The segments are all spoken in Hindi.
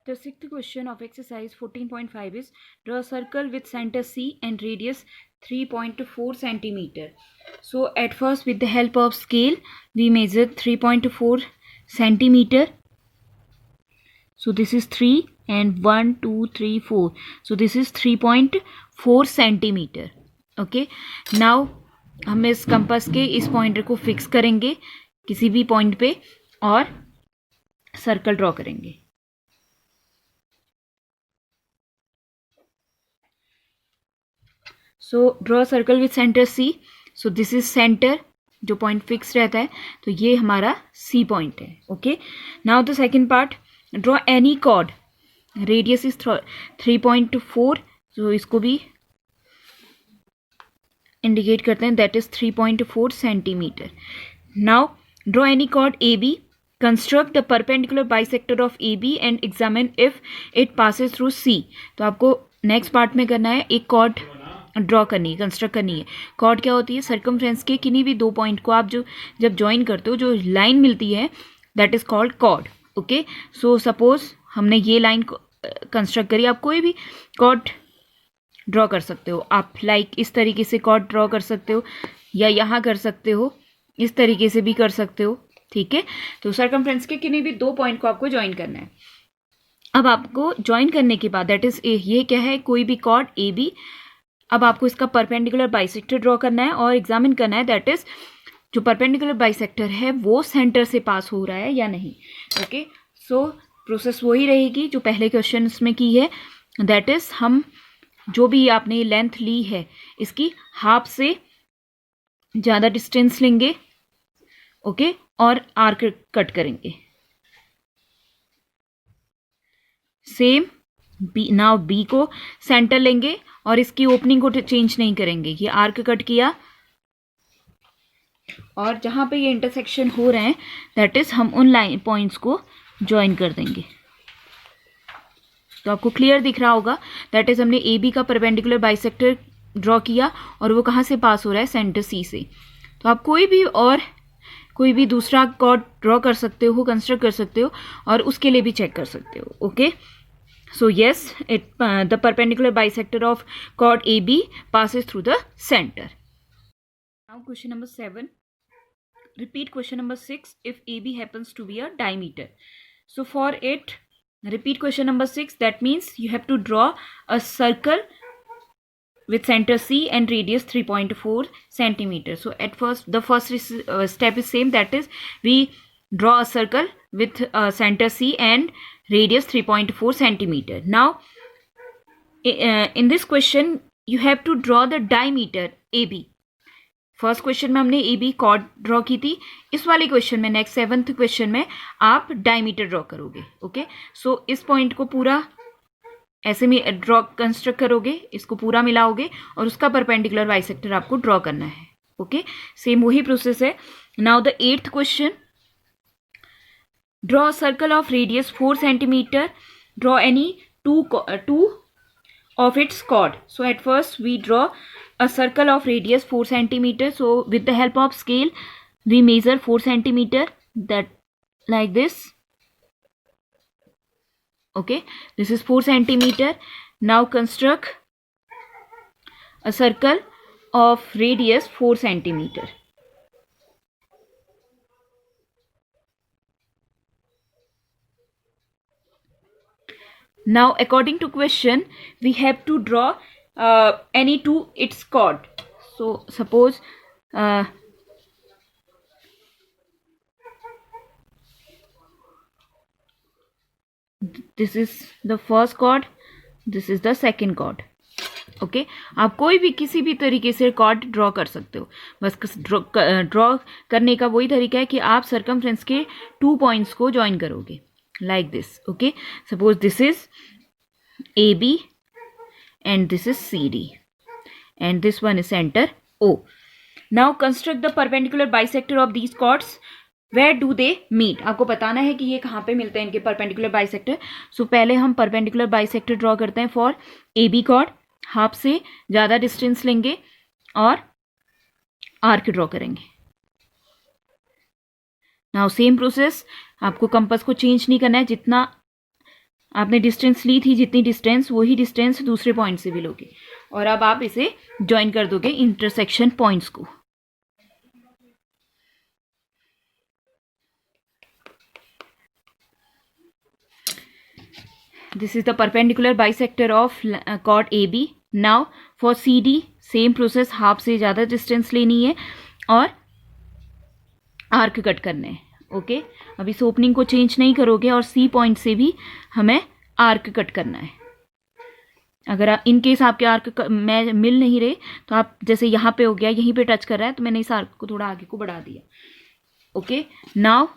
The sixth question of exercise 14.5 is draw a circle with center C and radius 3.4 centimeter. So at first, with the help of scale, we measure 3.4 centimeter. So this is 3 and 1, 2, 3, 4. So this is 3.4 centimeter. Okay. Now हम इस कंपास के इस पॉइंटर को फिक्स करेंगे किसी भी पॉइंट पे और सर्कल ड्रॉ करेंगे. So draw a circle with center C. So this is center, जो पॉइंट फिक्स रहता है, तो ये हमारा C पॉइंट है. Okay. Now the second part, draw any chord. Radius is 3.4. तो इसको भी इंडिकेट करते हैं, that is 3.4 centimetre. Now draw any chord A B. Construct the perpendicular bisector of A B and examine if it passes through C. तो आपको नेक्स्ट पार्ट में करना है, एक कॉर्ड ड्रॉ करनी है, कंस्ट्रक्ट करनी है. कॉर्ड क्या होती है? सर्कमफ्रेंस के किन्हीं भी दो पॉइंट को आप जब ज्वाइन करते हो, जो लाइन मिलती है, that is called chord. Okay. So suppose हमने ये लाइन कंस्ट्रक्ट करी. आप कोई भी कॉर्ड ड्रॉ कर सकते हो. आप लाइक इस तरीके से कॉर्ड ड्रॉ कर सकते हो, या यहाँ कर सकते हो, इस तरीके से भी कर सकते हो. ठीक है. तो सर्कमफ्रेंस के किन्हीं भी दो पॉइंट को आपको ज्वाइन करना है. अब आपको ज्वाइन करने के बाद, दैट इज ये क्या है? कोई भी कॉर्ड ए बी. अब आपको इसका परपेंडिकुलर बाइसेक्टर ड्रॉ करना है और एग्जामिन करना है, दैट इज जो परपेंडिकुलर बाइसेक्टर है वो सेंटर से पास हो रहा है या नहीं. ओके. सो प्रोसेस वही रहेगी जो पहले क्वेश्चन में की है, दैट इज हम जो भी आपने लेंथ ली है इसकी हाफ से ज़्यादा डिस्टेंस लेंगे. ओके. और आर्क कट करेंगे. Same B. नाउ बी को सेंटर लेंगे और इसकी ओपनिंग को चेंज नहीं करेंगे. ये आर्क कट किया और जहां पे ये इंटरसेक्शन हो रहे हैं, दैट इज हम उन लाइन पॉइंट्स को ज्वाइन कर देंगे. तो आपको क्लियर दिख रहा होगा, दैट इज हमने ए बी का परपेंडिकुलर बाइसेक्टर ड्रॉ किया और वो कहाँ से पास हो रहा है? सेंटर सी से. तो आप कोई भी दूसरा कॉर्ड ड्रॉ कर सकते हो, कंस्ट्रक्ट कर सकते हो और उसके लिए भी चेक कर सकते हो. Okay. So yes, the perpendicular bisector of chord AB passes through the center. Now question number 7. Repeat question number 6 if AB happens to be a diameter. So for it, repeat question number 6. That means you have to draw a circle with center C and radius 3.4 centimeter. So at first, the first step is same. That is, we draw a circle with center C and radius 3.4 centimeter. Now in this question you have to draw the diameter AB. First question में हमने ए बी कॉर्ड ड्रॉ की थी. इस वाले क्वेश्चन में, नेक्स्ट 7th क्वेश्चन में आप डायमीटर ड्रॉ करोगे. ओके. सो इस पॉइंट को पूरा ऐसे में ड्रॉ कंस्ट्रक्ट करोगे, इसको पूरा मिलाओगे और उसका परपेंडिकुलर बाइसेक्टर आपको ड्रॉ करना है. ओके. सेम वही प्रोसेस है. Now the 8th question, draw a circle of radius 4 centimeter. Draw any two of its chord. So at first we draw a circle of radius 4 centimeter. So with the help of scale we measure 4 centimeter, that like this. Okay. This is 4 centimeter. Now construct a circle of radius 4 centimeter. Now according to question we have to draw any two its chord. So suppose this is the first chord, this is the second chord. Okay. आप कोई भी किसी भी तरीके से कॉर्ड ड्रॉ कर सकते हो. बस ड्रॉ करने का वही तरीका है कि आप सर्कमफ्रेंस के 2 पॉइंट्स को ज्वाइन करोगे like this. Okay. Suppose this is AB and this is CD and this one is center O. Now construct the perpendicular bisector of these chords. Where do they meet? आपको बताना है कि ये कहाँ पे मिलते हैं इनके परपेंडिकुलर बाइसेक्टर. सो पहले हम परपेंडिकुलर बाइसेक्टर ड्रॉ करते हैं फॉर AB chord. हाफ से ज़्यादा डिस्टेंस लेंगे और आर्क ड्रॉ करेंगे. नाउ सेम प्रोसेस, आपको कंपास को चेंज नहीं करना है. जितना आपने डिस्टेंस ली थी, जितनी डिस्टेंस वही डिस्टेंस दूसरे पॉइंट से भी लोगे, और अब आप इसे ज्वाइन कर दोगे इंटरसेक्शन पॉइंट्स को। This is the perpendicular bisector of chord AB. Now for CD same process, half से ज़्यादा डिस्टेंस लेनी है और आर्क कट करने हैं। ओके, अब इस ओपनिंग को चेंज नहीं करोगे और सी पॉइंट से भी हमें आर्क कट करना है। अगर आप इन केस आपके आर्क में मिल नहीं रहे तो आप जैसे यहाँ पे हो गया, यहीं पे टच कर रहा है तो मैंने इस आर्क को थोड़ा आगे को बढ़ा दिया। ओके, नाउ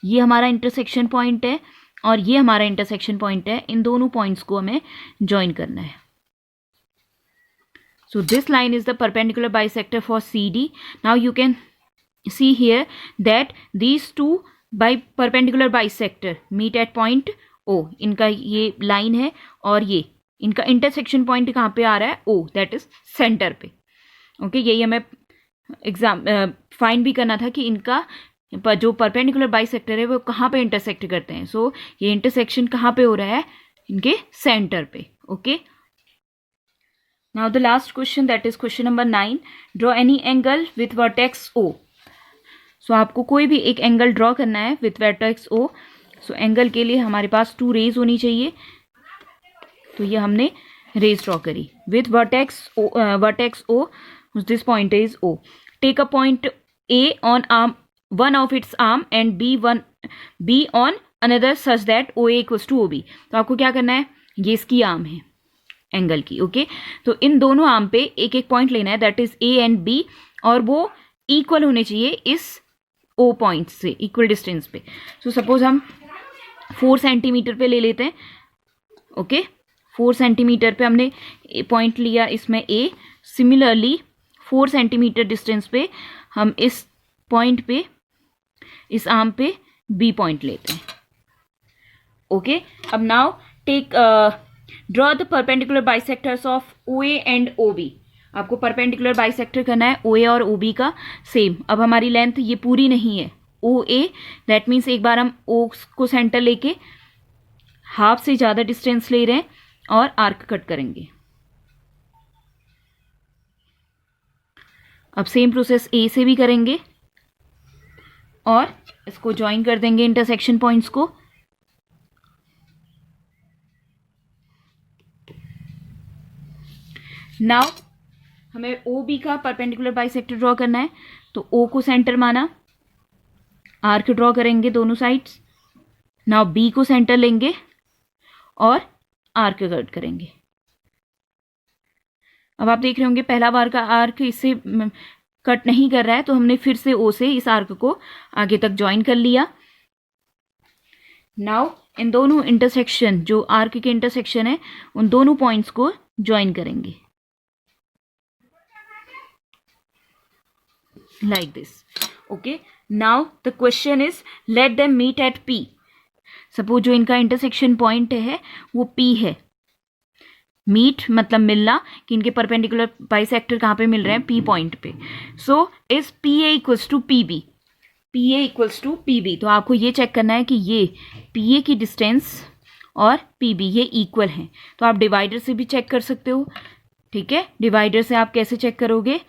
ये हमारा इंटरसेक्शन पॉइंट है और ये हमारा इंटरसेक्शन पॉइंट है। इन दोनों पॉइंट्स को हमें ज्वाइन करना है। So this line is the perpendicular bisector for CD. Now you can see here that these two by perpendicular bisector meet at point O. इनका ये लाइन है और ये इनका इंटरसेक्शन पॉइंट कहाँ पे आ रहा है? O, दैट इज सेंटर पे। ओके, यही हमें एग्जाम फाइंड भी करना था कि इनका जो परपेंडिकुलर बाइसेक्टर है वो कहाँ पे इंटरसेक्ट करते हैं। सो ये इंटरसेक्शन कहाँ पे हो रहा है? इनके सेंटर पे। Okay, now the last question, that is question number 9. Draw any angle with vertex O. सो आपको कोई भी एक एंगल ड्रॉ करना है with vertex O. So angle के लिए हमारे पास 2 रेज होनी चाहिए, तो ये हमने रेज ड्रॉ करी with vertex O. This point is O. Take a point A on arm one of its arm and B on another such that OA equals to OB. तो आपको क्या करना है? ये इसकी आर्म है एंगल की। ओके, तो इन दोनों आर्म पे एक एक पॉइंट लेना है, that is A and B, और वो इक्वल होने चाहिए इस O पॉइंट से, इक्वल डिस्टेंस पे। सो सपोज हम 4 सेंटीमीटर पे ले लेते हैं। ओके, 4 सेंटीमीटर पे हमने पॉइंट लिया इसमें A। सिमिलरली 4 सेंटीमीटर डिस्टेंस पे हम इस पॉइंट पे, इस आर्म पे B पॉइंट लेते हैं। ओके, अब now take draw the perpendicular bisectors of OA and OB. आपको परपेंडिकुलर बाइसेक्टर करना है OA और OB का सेम। अब हमारी लेंथ ये पूरी नहीं है OA, दैट मीन्स एक बार हम O को सेंटर लेके हाफ से ज़्यादा डिस्टेंस ले रहे हैं और आर्क कट करेंगे। अब सेम प्रोसेस A से भी करेंगे और इसको ज्वाइन कर देंगे इंटरसेक्शन पॉइंट्स को। नाउ हमें OB का परपेंडिकुलर बाइसेक्टर ड्रॉ करना है, तो O को सेंटर माना, आर्क ड्रॉ करेंगे दोनों साइड्स। नाउ B को सेंटर लेंगे और आर्क कट करेंगे। अब आप देख रहे होंगे पहला बार का आर्क इससे कट नहीं कर रहा है, तो हमने फिर से O से इस आर्क को आगे तक ज्वाइन कर लिया। नाउ इन दोनों इंटरसेक्शन, जो आर्क के इंटरसेक्शन है, उन दोनों पॉइंट्स को ज्वाइन करेंगे like this. Okay, now the question is let them meet at P. Suppose जो इनका इंटरसेक्शन पॉइंट है वो P है। मीट मतलब मिलना, कि इनके परपेंडिकुलर बाइसेक्टर कहाँ पे मिल रहे हैं? P पॉइंट पे। So is PA equals to PB. PA equals to PB. तो आपको ये चेक करना है कि ये PA की डिस्टेंस और PB ये इक्वल हैं। तो आप डिवाइडर से भी चेक कर सकते हो। ठीक है, डिवाइडर से आप कैसे चेक करोगे?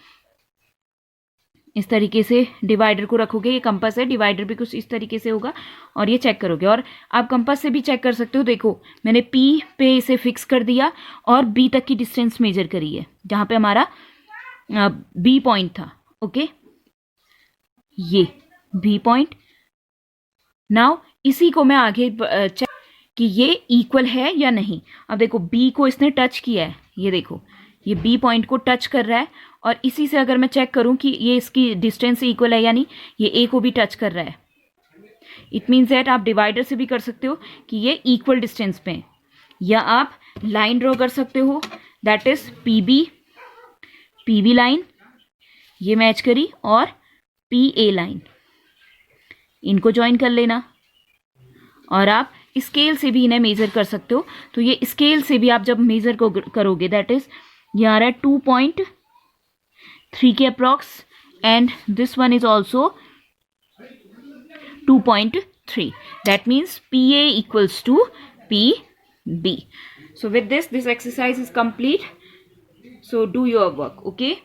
इस तरीके से डिवाइडर को रखोगे, ये कंपास है, डिवाइडर भी कुछ इस तरीके से होगा और ये चेक करोगे। और आप कंपास से भी चेक कर सकते हो। देखो मैंने P पे इसे फिक्स कर दिया और B तक की डिस्टेंस मेजर करी है, जहाँ पे हमारा B पॉइंट था। ओके, ये B पॉइंट। नाउ इसी को मैं आगे चेक कि ये इक्वल है या नहीं। अब देखो B को इसने टच किया है, ये देखो ये B पॉइंट को टच कर रहा है, और इसी से अगर मैं चेक करूं कि ये इसकी डिस्टेंस इक्वल है या नहीं, ये A को भी टच कर रहा है। इट मीन्स दैट आप डिवाइडर से भी कर सकते हो कि ये इक्वल डिस्टेंस पे है, या आप लाइन ड्रॉ कर सकते हो, दैट इज PB लाइन ये मैच करी, और PA लाइन, इनको ज्वाइन कर लेना। और आप स्केल से भी इन्हें मेजर कर सकते हो। तो ये स्केल से भी आप जब मेजर को करोगे, दैट इज ये आ रहा है 2.3 के approx, and this one is also 2.3. That means PA equals to PB. So with this exercise is complete. So do your work, okay?